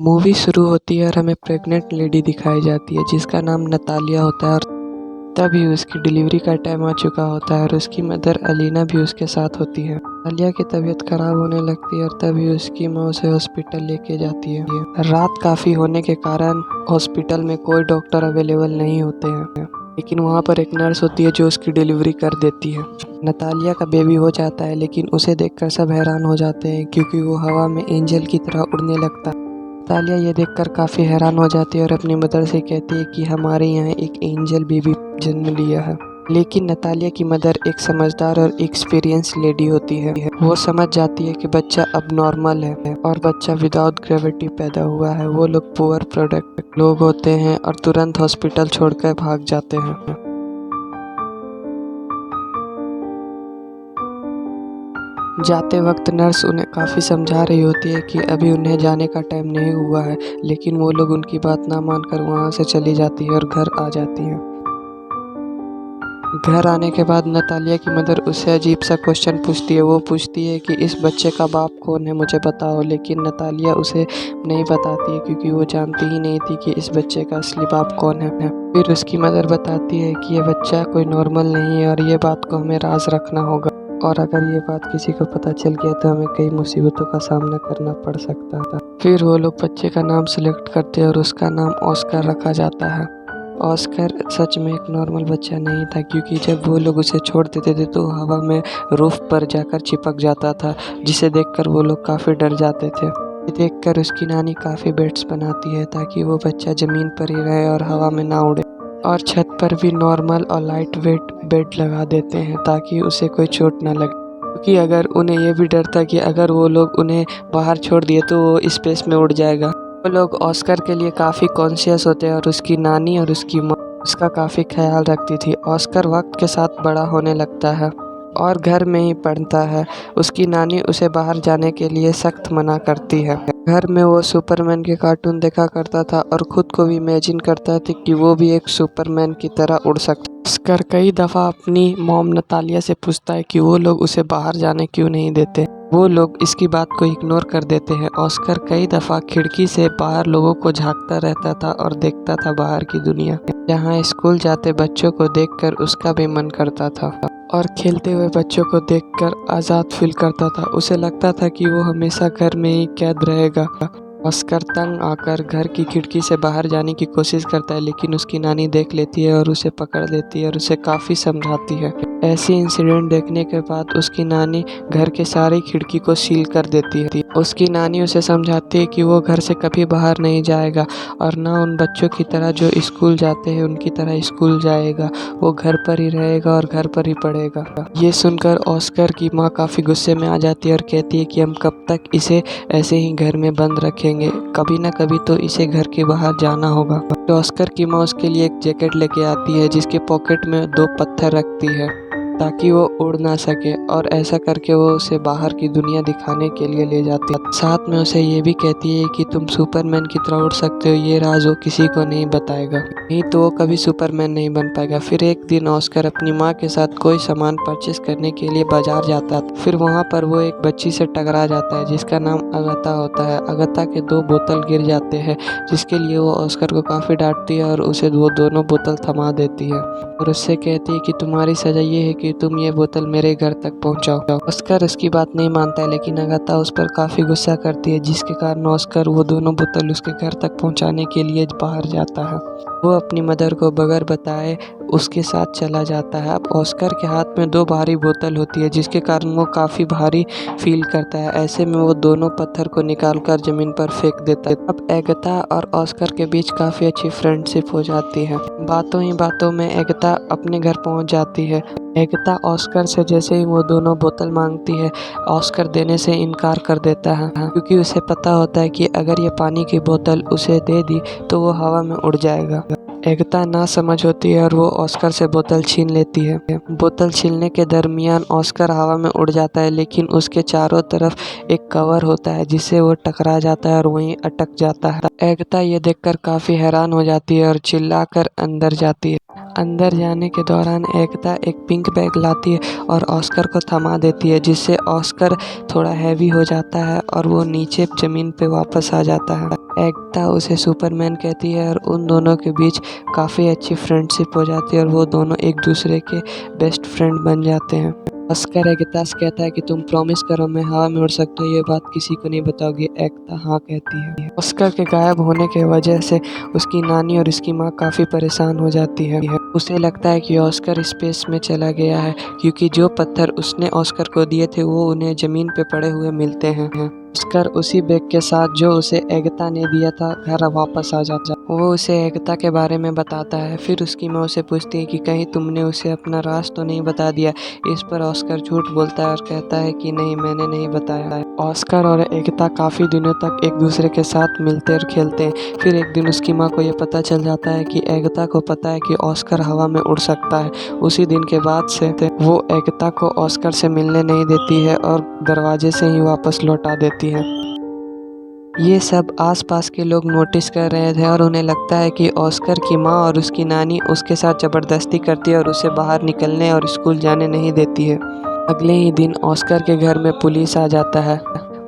Movie शुरू होती है और हमें प्रेग्नेंट लेडी दिखाई जाती है जिसका नाम नतालिया होता है और तभी उसकी डिलीवरी का टाइम आ चुका होता है और उसकी मदर अलीना भी उसके साथ होती है। नतालिया की तबीयत खराब होने लगती है और तभी उसकी माँ उसे हॉस्पिटल लेके जाती है। रात काफ़ी होने के कारण हॉस्पिटल में कोई डॉक्टर अवेलेबल नहीं होते हैं, लेकिन वहाँ पर एक नर्स होती है जो उसकी डिलीवरी कर देती है। नतालिया का बेबी हो जाता है, लेकिन उसे देखकर सब हैरान हो जाते हैं क्योंकि वो हवा में एंजल की तरह उड़ने लगता है। नतालिया ये देखकर काफ़ी हैरान हो जाती है और अपनी मदर से कहती है कि हमारे यहाँ एक एंजल बेबी जन्म लिया है। लेकिन नतालिया की मदर एक समझदार और एक्सपीरियंस लेडी होती है। वो समझ जाती है कि बच्चा अब नॉर्मल है और बच्चा विदाउट ग्रेविटी पैदा हुआ है। वो लोग पुअर प्रोडक्ट लोग होते हैं और तुरंत हॉस्पिटल छोड़कर भाग जाते हैं। जाते वक्त नर्स उन्हें काफ़ी समझा रही होती है कि अभी उन्हें जाने का टाइम नहीं हुआ है, लेकिन वो लोग उनकी बात ना मानकर वहाँ से चली जाती है और घर आ जाती है। घर आने के बाद नतालिया की मदर उससे अजीब सा क्वेश्चन पूछती है। वो पूछती है कि इस बच्चे का बाप कौन है, मुझे बताओ। लेकिन नतालिया उसे नहीं बताती है क्योंकि वो जानती ही नहीं थी कि इस बच्चे का असली बाप कौन है। फिर उसकी मदर बताती है कि ये बच्चा कोई नॉर्मल नहीं है और ये बात को हमें राज रखना होगा, और अगर ये बात किसी को पता चल गया तो हमें कई मुसीबतों का सामना करना पड़ सकता था। फिर वो लोग बच्चे का नाम सेलेक्ट करते हैं और उसका नाम ऑस्कर रखा जाता है। ऑस्कर सच में एक नॉर्मल बच्चा नहीं था, क्योंकि जब वो लोग उसे छोड़ देते थे तो हवा में रूफ पर जाकर चिपक जाता था, जिसे देखकर वो लोग काफ़ी डर जाते थे। ये देखकर उसकी नानी काफ़ी बेड्स बनाती है ताकि वो बच्चा ज़मीन पर ही रहे और हवा में ना उड़े, और छत पर भी नॉर्मल और लाइट वेट बेड लगा देते हैं ताकि उसे कोई चोट ना लगे। क्योंकि अगर उन्हें ये भी डर था कि अगर वो लोग उन्हें बाहर छोड़ दिए तो वो स्पेस में उड़ जाएगा। वो लोग ऑस्कर के लिए काफ़ी कॉन्शियस होते हैं और उसकी नानी और उसकी माँ उसका काफ़ी ख्याल रखती थी। ऑस्कर वक्त के साथ बड़ा होने लगता है और घर में ही पढ़ता है। उसकी नानी उसे बाहर जाने के लिए सख्त मना करती है। घर में वो सुपरमैन के कार्टून देखा करता था और खुद को भी इमेजिन करता था कि वो भी एक सुपरमैन की तरह उड़ सकता। ऑस्कर कई दफ़ा अपनी मॉम नतालिया से पूछता है कि वो लोग उसे बाहर जाने क्यों नहीं देते। वो लोग इसकी बात को इग्नोर कर देते हैं। ऑस्कर कई दफ़ा खिड़की से बाहर लोगों को झांकता रहता था और देखता था बाहर की दुनिया, जहाँ स्कूल जाते बच्चों को देखकर उसका भी मन करता था और खेलते हुए बच्चों को देखकर आज़ाद फील करता था। उसे लगता था कि वो हमेशा घर में ही कैद रहेगा। ऑस्कर तंग आकर घर की खिड़की से बाहर जाने की कोशिश करता है, लेकिन उसकी नानी देख लेती है और उसे पकड़ लेती है और उसे काफ़ी समझाती है। ऐसी इंसिडेंट देखने के बाद उसकी नानी घर के सारी खिड़की को सील कर देती है। उसकी नानी उसे समझाती है कि वो घर से कभी बाहर नहीं जाएगा और ना उन बच्चों की तरह जो स्कूल जाते हैं उनकी तरह स्कूल जाएगा। वो घर पर ही रहेगा और घर पर ही पढ़ेगा। ये सुनकर ऑस्कर की माँ काफ़ी गुस्से में आ जाती है और कहती है कि हम कब तक इसे ऐसे ही घर में बंद रखेंगे, कभी ना कभी तो इसे घर के बाहर जाना होगा। तो ऑस्कर की माँ उसके लिए एक जैकेट लेके आती है जिसके पॉकेट में 2 पत्थर रखती है ताकि वो उड़ ना सके, और ऐसा करके वो उसे बाहर की दुनिया दिखाने के लिए ले जाती है। साथ में उसे ये भी कहती है कि तुम सुपरमैन की तरह उड़ सकते हो, ये राज वो किसी को नहीं बताएगा, नहीं तो वो कभी सुपरमैन नहीं बन पाएगा। फिर एक दिन ऑस्कर अपनी माँ के साथ कोई सामान परचेस करने के लिए बाजार जाता था। फिर वहाँ पर वो एक बच्ची से टकरा जाता है जिसका नाम अगता होता है। अगता के 2 बोतल गिर जाते हैं, जिसके लिए वो ऑस्कर को काफ़ी डांटती है और उसे वो दोनों बोतल थमा देती है और उससे कहती है कि तुम्हारी सजा ये है कि तुम ये बोतल मेरे घर तक पहुंचाओ। ऑस्कर उसकी बात नहीं मानता है, लेकिन अगाथा उस पर काफ़ी गुस्सा करती है, जिसके कारण ऑस्कर वो दोनों बोतल उसके घर तक पहुंचाने के लिए बाहर जाता है। वो अपनी मदर को बगैर बताए उसके साथ चला जाता है। अब ऑस्कर के हाथ में 2 भारी बोतल होती है, जिसके कारण वो काफ़ी भारी फील करता है। ऐसे में वो दोनों पत्थर को निकालकर ज़मीन पर फेंक देता है। अब एगता और ऑस्कर के बीच काफ़ी अच्छी फ्रेंडशिप हो जाती है। बातों ही बातों में एगता अपने घर पहुंच जाती है। एगता ऑस्कर से जैसे ही वो दोनों बोतल मांगती है, ऑस्कर देने से इनकार कर देता है, क्योंकि उसे पता होता है कि अगर ये पानी की बोतल उसे दे दी तो वो हवा में उड़ जाएगा। एगता ना समझ होती है और वो ऑस्कर से बोतल छीन लेती है। बोतल छीनने के दरमियान ऑस्कर हवा में उड़ जाता है, लेकिन उसके चारों तरफ एक कवर होता है जिससे वो टकरा जाता है और वहीं अटक जाता है। एगता ये देखकर काफ़ी हैरान हो जाती है और चिल्लाकर अंदर जाती है। अंदर जाने के दौरान एकता एक पिंक बैग लाती है और ऑस्कर को थमा देती है, जिससे ऑस्कर थोड़ा हैवी हो जाता है और वो नीचे ज़मीन पे वापस आ जाता है। एकता उसे सुपरमैन कहती है और उन दोनों के बीच काफ़ी अच्छी फ्रेंडशिप हो जाती है और वो दोनों एक दूसरे के बेस्ट फ्रेंड बन जाते हैं। ऑस्कर एकता से कहता है कि तुम प्रॉमिस करो मैं हवा में उड़ सकता हूँ, ये बात किसी को नहीं बताओगी। एकता हाँ कहती है। ऑस्कर के गायब होने के वजह से उसकी नानी और उसकी माँ काफ़ी परेशान हो जाती है। उसे लगता है कि ऑस्कर स्पेस में चला गया है, क्योंकि जो पत्थर उसने ऑस्कर को दिए थे वो उन्हें ज़मीन पे पड़े हुए मिलते हैं। ऑस्कर उसी बैग के साथ जो उसे एकता ने दिया था घर वापस आ जाता है। वो उसे एकता के बारे में बताता है। फिर उसकी माँ उसे पूछती है कि कहीं तुमने उसे अपना राज तो नहीं बता दिया। इस पर ऑस्कर झूठ बोलता है और कहता है कि नहीं, मैंने नहीं बताया है। ऑस्कर और एकता काफ़ी दिनों तक एक दूसरे के साथ मिलते और खेलते हैं। फिर एक दिन उसकी माँ को ये पता चल जाता है कि एकता को पता है कि ऑस्कर हवा में उड़ सकता है। उसी दिन के बाद से वो एकता को ऑस्कर से मिलने नहीं देती है और दरवाजे से ही वापस लौटा देती है। ये सब आसपास के लोग नोटिस कर रहे थे और उन्हें लगता है कि ऑस्कर की माँ और उसकी नानी उसके साथ ज़बरदस्ती करती है और उसे बाहर निकलने और स्कूल जाने नहीं देती है। अगले ही दिन ऑस्कर के घर में पुलिस आ जाता है।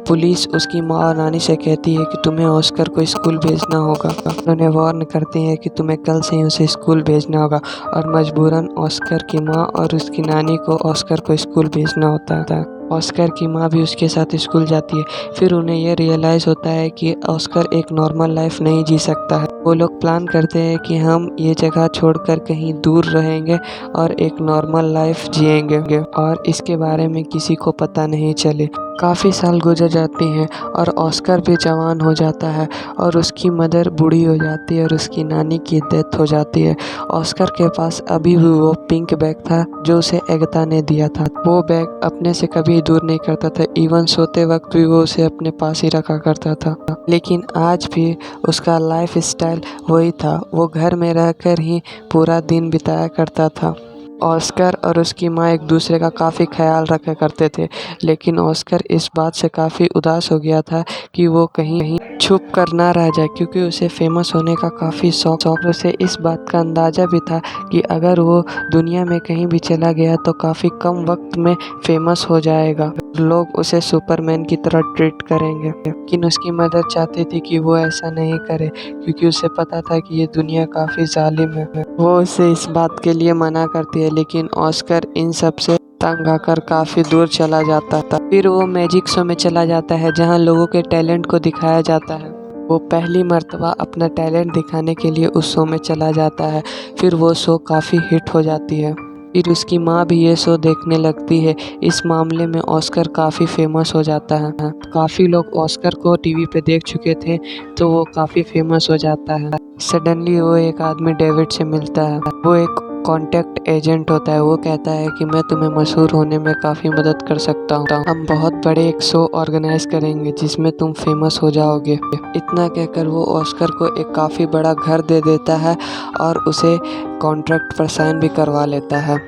पुलिस उसकी माँ और नानी से कहती है कि तुम्हें ऑस्कर को स्कूल भेजना होगा। उन्हें वार्न करती है कि तुम्हें कल से ही उसे स्कूल भेजना होगा और मजबूरन ऑस्कर की माँ और उसकी नानी को ऑस्कर को स्कूल भेजना होता है। ऑस्कर की माँ भी उसके साथ स्कूल जाती है। फिर उन्हें यह रियलाइज़ होता है कि ऑस्कर एक नॉर्मल लाइफ नहीं जी सकता है। वो लोग प्लान करते हैं कि हम ये जगह छोड़कर कहीं दूर रहेंगे और एक नॉर्मल लाइफ जिएंगे और इसके बारे में किसी को पता नहीं चले। काफ़ी साल गुजर जाती हैं और ऑस्कर भी जवान हो जाता है और उसकी मदर बूढ़ी हो जाती है और उसकी नानी की डेथ हो जाती है। ऑस्कर के पास अभी भी वो पिंक बैग था जो उसे एकता ने दिया था। वो बैग अपने से कभी दूर नहीं करता था, इवन सोते वक्त भी वो उसे अपने पास ही रखा करता था। लेकिन आज भी उसका लाइफ स्टाइल वही था, वो घर में रहकर ही पूरा दिन बिताया करता था। ऑस्कर और उसकी माँ एक दूसरे का काफ़ी ख्याल रखा करते थे, लेकिन ऑस्कर इस बात से काफ़ी उदास हो गया था कि वो कहीं छुप कर ना रह जाए, क्योंकि उसे फेमस होने का काफ़ी शौक। उसे इस बात का अंदाज़ा भी था कि अगर वो दुनिया में कहीं भी चला गया तो काफ़ी कम वक्त में फेमस हो जाएगा, लोग उसे सुपरमैन की तरह ट्रीट करेंगे। लेकिन उसकी मदर चाहती थी कि वो ऐसा नहीं करे, क्योंकि उसे पता था कि ये दुनिया काफ़ी जालिम है। वो उसे इस बात के लिए मना करती है, लेकिन ऑस्कर इन सब से तंग आकर काफ़ी दूर चला जाता था। फिर वो मैजिक शो में चला जाता है जहाँ लोगों के टैलेंट को दिखाया जाता है। वो पहली मर्तबा अपना टैलेंट दिखाने के लिए उस शो में चला जाता है। फिर वो शो काफ़ी हिट हो जाती है। फिर उसकी माँ भी ये शो देखने लगती है। इस मामले में ऑस्कर काफ़ी फेमस हो जाता है। काफ़ी लोग ऑस्कर को टीवी पे देख चुके थे तो वो काफ़ी फेमस हो जाता है। सडनली वो एक आदमी डेविड से मिलता है। वो एक कॉन्टैक्ट एजेंट होता है। वो कहता है कि मैं तुम्हें मशहूर होने में काफ़ी मदद कर सकता हूँ। हम बहुत बड़े एक शो ऑर्गेनाइज करेंगे जिसमें तुम फेमस हो जाओगे। इतना कहकर वो ऑस्कर को एक काफ़ी बड़ा घर दे देता है और उसे कॉन्ट्रैक्ट पर साइन भी करवा लेता है,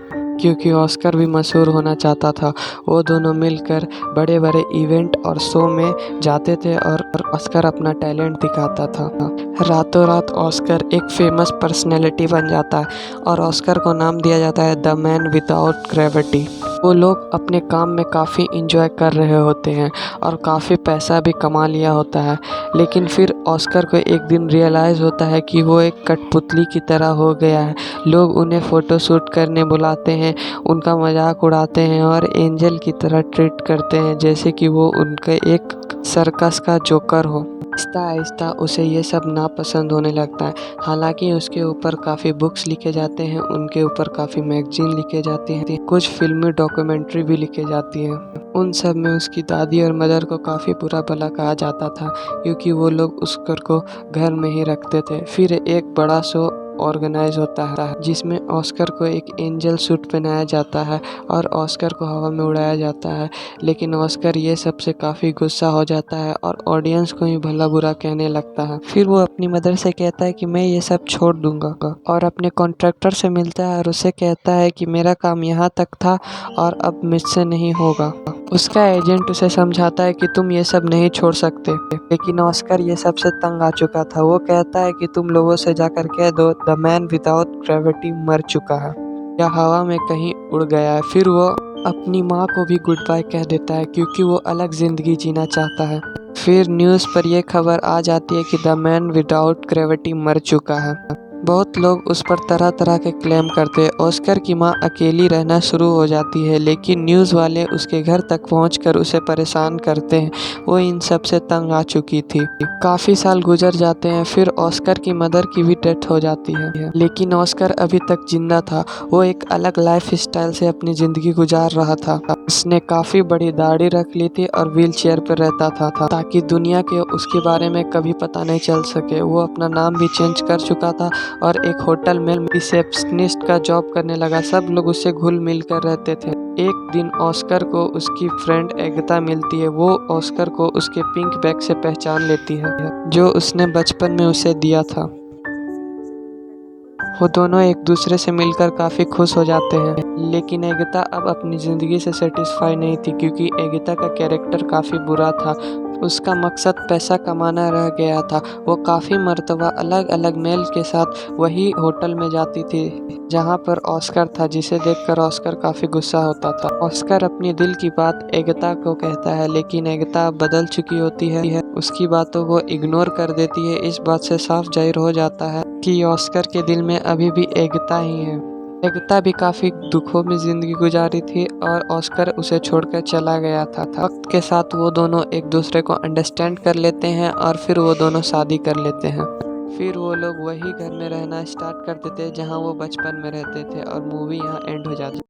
क्योंकि ऑस्कर भी मशहूर होना चाहता था। वो दोनों मिलकर बड़े बड़े इवेंट और शो में जाते थे और ऑस्कर अपना टैलेंट दिखाता था। रातों रात ऑस्कर एक फेमस पर्सनैलिटी बन जाता है और ऑस्कर को नाम दिया जाता है द मैन विदाउट ग्रेविटी। वो लोग अपने काम में काफ़ी इंजॉय कर रहे होते हैं और काफ़ी पैसा भी कमा लिया होता है, लेकिन फिर ऑस्कर को एक दिन रियलाइज़ होता है कि वो एक कठपुतली की तरह हो गया है। लोग उन्हें फ़ोटो शूट करने बुलाते हैं, उनका मजाक उड़ाते हैं और एंजल की तरह ट्रीट करते हैं, जैसे कि वो उनके एक सर्कस का जोकर हो। आहिस्ता आहिस्ता उसे ये सब नापसंद होने लगता है। हालांकि उसके ऊपर काफ़ी बुक्स लिखे जाते हैं, उनके ऊपर काफ़ी मैगजीन लिखे जाते हैं, कुछ फिल्मी डॉक्यूमेंट्री भी लिखे जाती हैं। उन सब में उसकी दादी और मदर को काफ़ी बुरा भला कहा जाता था, क्योंकि वो लोग ऑस्कर को घर में ही रखते थे। फिर एक बड़ा शो ऑर्गेनाइज होता है जिसमें ऑस्कर को एक एंजल सूट पहनाया जाता है और ऑस्कर को हवा में उड़ाया जाता है। लेकिन ऑस्कर ये सब से काफ़ी गुस्सा हो जाता है और ऑडियंस को ही भला बुरा कहने लगता है। फिर वो अपनी मदर से कहता है कि मैं ये सब छोड़ दूंगा और अपने कॉन्ट्रैक्टर से मिलता है और उसे कहता है कि मेरा काम यहाँ तक था और अब मुझसे नहीं होगा। उसका एजेंट उसे समझाता है कि तुम ये सब नहीं छोड़ सकते, लेकिन ऑस्कर ये सब से तंग आ चुका था। वो कहता है कि तुम लोगों से जाकर कह दो द मैन विदाउट ग्रेविटी मर चुका है या हवा में कहीं उड़ गया है। फिर वो अपनी माँ को भी गुड बाय कह देता है क्योंकि वो अलग ज़िंदगी जीना चाहता है। फिर न्यूज़ पर यह खबर आ जाती है कि द मैन विदाउट ग्रेविटी मर चुका है। बहुत लोग उस पर तरह तरह के क्लेम करते हैं। ऑस्कर की माँ अकेली रहना शुरू हो जाती है, लेकिन न्यूज़ वाले उसके घर तक पहुंचकर उसे परेशान करते हैं। वो इन सब से तंग आ चुकी थी। काफ़ी साल गुजर जाते हैं। फिर ऑस्कर की मदर की भी डेथ हो जाती है, लेकिन ऑस्कर अभी तक जिंदा था। वो एक अलग लाइफ स्टाइल से अपनी ज़िंदगी गुजार रहा था। उसने काफ़ी बड़ी दाढ़ी रख ली थी और व्हील चेयर पर रहता था ताकि दुनिया के उसके बारे में कभी पता नहीं चल सके। वो अपना नाम भी चेंज कर चुका था और एक होटल में रिसेप्शनिस्ट का जॉब करने लगा। सब लोग उससे घुल मिल कर रहते थे। एक दिन ऑस्कर को उसकी फ्रेंड एगता मिलती है। वो ऑस्कर को उसके पिंक बैग से पहचान लेती है जो उसने बचपन में उसे दिया था। वो दोनों एक दूसरे से मिलकर काफ़ी खुश हो जाते हैं, लेकिन एगता अब अपनी ज़िंदगी से सेटिस्फाई नहीं थी क्योंकि एगता का कैरेक्टर काफ़ी बुरा था। उसका मकसद पैसा कमाना रह गया था। वो काफ़ी मर्तबा अलग अलग मेल के साथ वही होटल में जाती थी जहाँ पर ऑस्कर था, जिसे देखकर ऑस्कर काफ़ी गुस्सा होता था। ऑस्कर अपनी दिल की बात एगता को कहता है, लेकिन एगता अब बदल चुकी होती है। उसकी बातों को इग्नोर कर देती है। इस बात से साफ जाहिर हो जाता है कि ऑस्कर के दिल में अभी भी एगता ही है। एगता भी काफ़ी दुखों में ज़िंदगी गुजारी थी और ऑस्कर उसे छोड़कर चला गया था। वक्त के साथ वो दोनों एक दूसरे को अंडरस्टैंड कर लेते हैं और फिर वो दोनों शादी कर लेते हैं। फिर वो लोग वही घर में रहना स्टार्ट कर देते हैं जहाँ वो बचपन में रहते थे और मूवी यहाँ एंड हो जाती है।